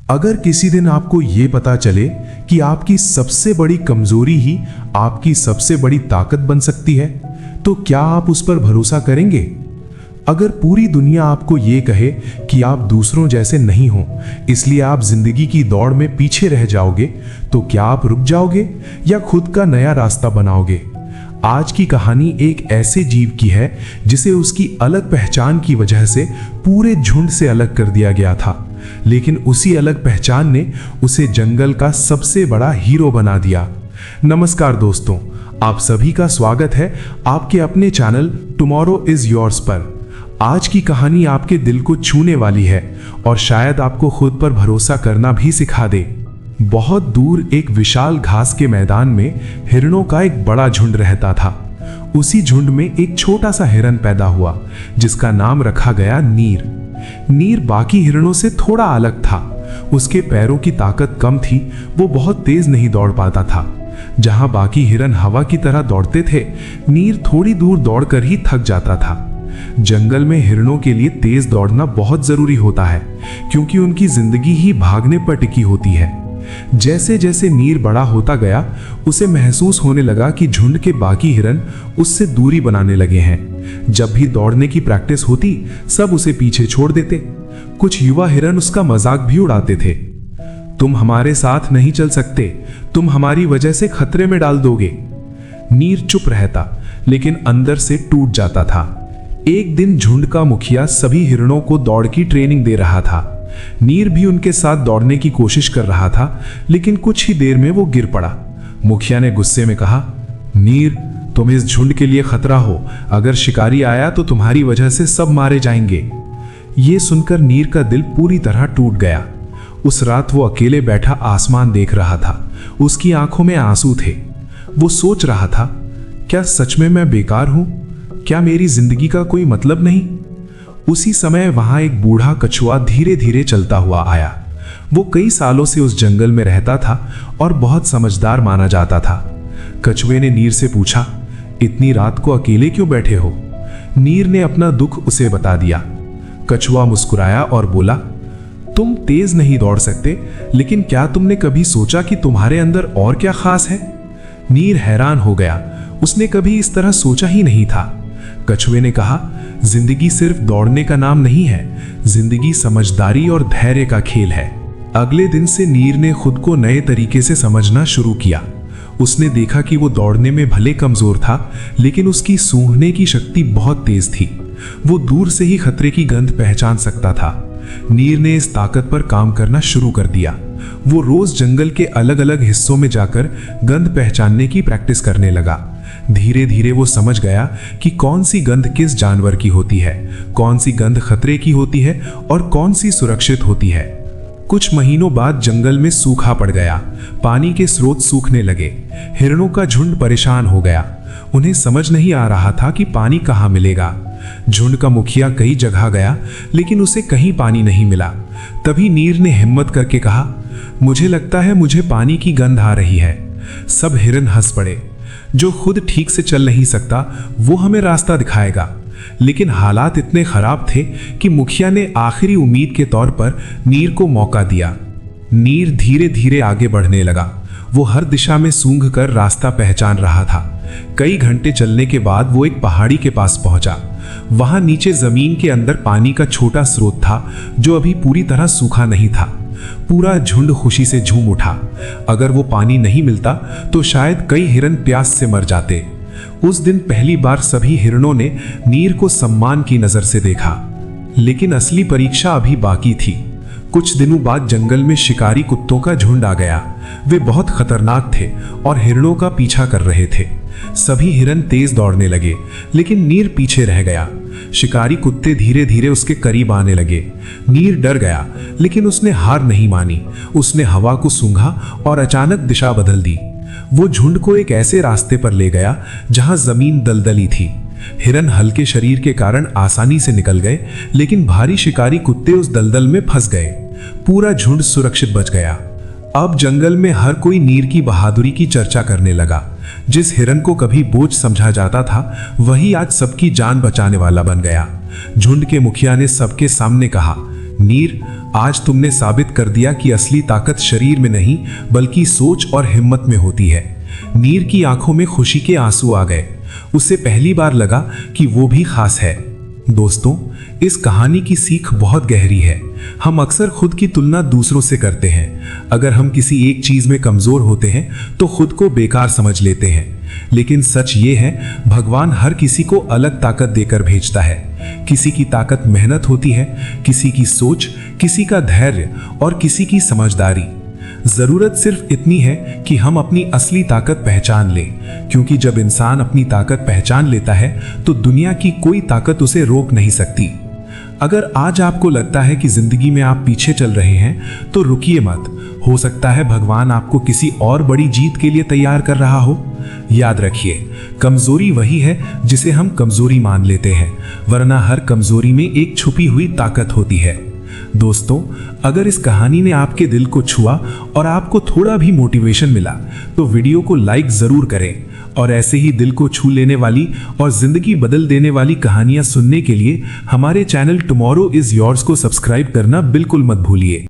अगर किसी दिन आपको ये पता चले कि आपकी सबसे बड़ी कमजोरी ही आपकी सबसे बड़ी ताकत बन सकती है, तो क्या आप उस पर भरोसा करेंगे? अगर पूरी दुनिया आपको ये कहे कि आप दूसरों जैसे नहीं हो, इसलिए आप जिंदगी की दौड़ में पीछे रह जाओगे, तो क्या आप रुक जाओगे या खुद का नया रास्ता बनाओगे? आज की कहानी एक ऐसे जीव की है जिसे उसकी अलग पहचान की वजह से पूरे झुंड से अलग कर दिया गया था, लेकिन उसी अलग पहचान ने उसे जंगल का सबसे बड़ा हीरो बना दिया। नमस्कार दोस्तों, आप सभी का स्वागत है आपके अपने चैनल टुमारो इज योर्स पर। आज की कहानी आपके दिल को छूने वाली है और शायद आपको खुद पर भरोसा करना भी सिखा दे। बहुत दूर एक विशाल घास के मैदान में हिरणों का एक बड़ा झुंड रहता था। उसी झुंड में एक छोटा सा हिरन पैदा हुआ जिसका नाम रखा गया नीर। नीर बाकी हिरणों से थोड़ा अलग था। उसके पैरों की ताकत कम थी, वो बहुत तेज नहीं दौड़ पाता था। जहां बाकी हिरन हवा की तरह दौड़ते थे, नीर थोड़ी दूर दौड़कर ही थक जाता था। जंगल में हिरणों के लिए तेज दौड़ना बहुत जरूरी होता है, क्योंकि उनकी जिंदगी ही भागने पर टिकी होती है। जैसे जैसे नीर बड़ा होता गया, उसे महसूस होने लगा कि झुंड के बाकी हिरन उससे दूरी बनाने लगे हैं। जब भी दौड़ने की प्रैक्टिस होती, सब उसे पीछे छोड़ देते। कुछ युवा हिरन उसका मजाक भी उड़ाते थे। तुम हमारे साथ नहीं चल सकते, तुम हमारी वजह से खतरे में डाल दोगे। नीर चुप रहता, लेकिन अंदर से टूट जाता था। एक दिन झुंड का मुखिया सभी हिरणों को दौड़ की ट्रेनिंग दे रहा था। नीर भी उनके साथ दौड़ने की कोशिश कर रहा था, लेकिन कुछ ही देर में वो गिर पड़ा। मुखिया ने गुस्से में कहा, नीर, तुम इस झुंड के लिए खतरा हो। अगर शिकारी आया तो तुम्हारी वजह से सब मारे जाएंगे। ये सुनकर नीर का दिल पूरी तरह टूट गया। उस रात वो अकेले बैठा आसमान देख रहा था। उसकी आंखों में आंसू थे। वो सोच रहा था, क्या सच में मैं बेकार हूं? क्या मेरी जिंदगी का कोई मतलब नहीं? उसी समय वहां एक बूढ़ा कछुआ धीरे धीरे चलता हुआ आया। वो कई सालों से उस जंगल में रहता था और बहुत समझदार माना जाता था। कछुए ने नीर से पूछा, इतनी रात को अकेले क्यों बैठे हो? नीर ने अपना दुख उसे बता दिया। कछुआ मुस्कुराया और बोला, तुम तेज नहीं दौड़ सकते, लेकिन क्या तुमने कभी सोचा कि तुम्हारे अंदर और क्या खास है? नीर हैरान हो गया। उसने कभी इस तरह सोचा ही नहीं था। कछुए ने कहा, जिंदगी सिर्फ दौड़ने का नाम नहीं है, जिंदगी समझदारी और धैर्य का खेल है। अगले दिन से नीर ने खुद को नए तरीके से समझना शुरू किया। उसने देखा कि वो दौड़ने में भले कमजोर था, लेकिन उसकी सूंघने की शक्ति बहुत तेज थी। वो दूर से ही खतरे की गंध पहचान सकता था। नीर ने इस ताकत पर काम करना शुरू कर दिया। वो रोज जंगल के अलग अलग हिस्सों में जाकर गंध पहचानने की प्रैक्टिस करने लगा। धीरे धीरे वो समझ गया कि कौन सी गंध किस जानवर की होती है, कौन सी गंध खतरे की होती है और कौन सी सुरक्षित होती है। कुछ महीनों बाद जंगल में सूखा पड़ गया। पानी के स्रोत सूखने लगे। हिरणों का झुंड परेशान हो गया। उन्हें समझ नहीं आ रहा था कि पानी कहाँ मिलेगा। झुंड का मुखिया कई जगह गया, लेकिन उसे कहीं पानी नहीं मिला। तभी नीर ने हिम्मत करके कहा, मुझे लगता है मुझे पानी की गंध आ रही है। सब हिरन हंस पड़े। जो खुद ठीक से चल नहीं सकता, वो हमें रास्ता दिखाएगा। लेकिन हालात इतने खराब थे कि मुखिया ने आखिरी उम्मीद के तौर पर नीर को मौका दिया। नीर धीरे धीरे आगे बढ़ने लगा। वो हर दिशा में सूंघ कर रास्ता पहचान रहा था। कई घंटे चलने के बाद वो एक पहाड़ी के पास पहुंचा। वहां नीचे जमीन के अंदर पानी का छोटा स्रोत था, जो अभी पूरी तरह सूखा नहीं था। पूरा झुंड खुशी से झूम उठा। अगर वो पानी नहीं मिलता तो शायद कई हिरन प्यास से मर जाते। उस दिन पहली बार सभी हिरणों ने नीर को सम्मान की नजर से देखा। लेकिन असली परीक्षा अभी बाकी थी। कुछ दिनों बाद जंगल में शिकारी कुत्तों का झुंड आ गया। वे बहुत खतरनाक थे और हिरणों का पीछा कर रहे थे। सभी हिरन तेज दौड़ने लगे, लेकिन नीर पीछे रह गया। शिकारी कुत्ते धीरे धीरे उसके करीब आने लगे। नीर डर गया, लेकिन उसने हार नहीं मानी। उसने हवा को सूंघा और अचानक दिशा बदल दी। वो झुंड को एक ऐसे रास्ते पर ले गया जहां जमीन दलदली थी। हिरन हल्के शरीर के कारण आसानी से निकल गए, लेकिन भारी शिकारी कुत्ते उस दलदल में फंस गए। पूरा झुंड सुरक्षित बच गया। अब जंगल में हर कोई नीर की बहादुरी की चर्चा करने लगा। जिस हिरन को कभी बोझ समझा जाता था, वही आज सबकी जान बचाने वाला बन गया। झुंड के मुखिया ने सबके सामने कहा, नीर, आज तुमने साबित कर दिया कि असली ताकत शरीर में नहीं बल्कि सोच और हिम्मत में होती है। नीर की आंखों में खुशी के आंसू आ गए। उसे पहली बार लगा कि वो भी खास है। दोस्तों, इस कहानी की सीख बहुत गहरी है। हम अक्सर खुद की तुलना दूसरों से करते हैं। अगर हम किसी एक चीज में कमजोर होते हैं तो खुद को बेकार समझ लेते हैं। लेकिन सच ये है, भगवान हर किसी को अलग ताकत देकर भेजता है। किसी की ताकत मेहनत होती है, किसी की सोच, किसी का धैर्य और किसी की समझदारी। जरूरत सिर्फ इतनी है कि हम अपनी असली ताकत पहचान लें, क्योंकि जब इंसान अपनी ताकत पहचान लेता है तो दुनिया की कोई ताकत उसे रोक नहीं सकती। अगर आज आपको लगता है कि जिंदगी में आप पीछे चल रहे हैं तो रुकिए मत। हो सकता है भगवान आपको किसी और बड़ी जीत के लिए तैयार कर रहा हो। याद रखिए, कमजोरी वही है जिसे हम कमजोरी मान लेते हैं, वरना हर कमजोरी में एक छुपी हुई ताकत होती है। दोस्तों, अगर इस कहानी ने आपके दिल को छुआ और आपको थोड़ा भी मोटिवेशन मिला तो वीडियो को लाइक जरूर करें, और ऐसे ही दिल को छू लेने वाली और जिंदगी बदल देने वाली कहानियां सुनने के लिए हमारे चैनल टुमारो इज योर्स को सब्सक्राइब करना बिल्कुल मत भूलिए।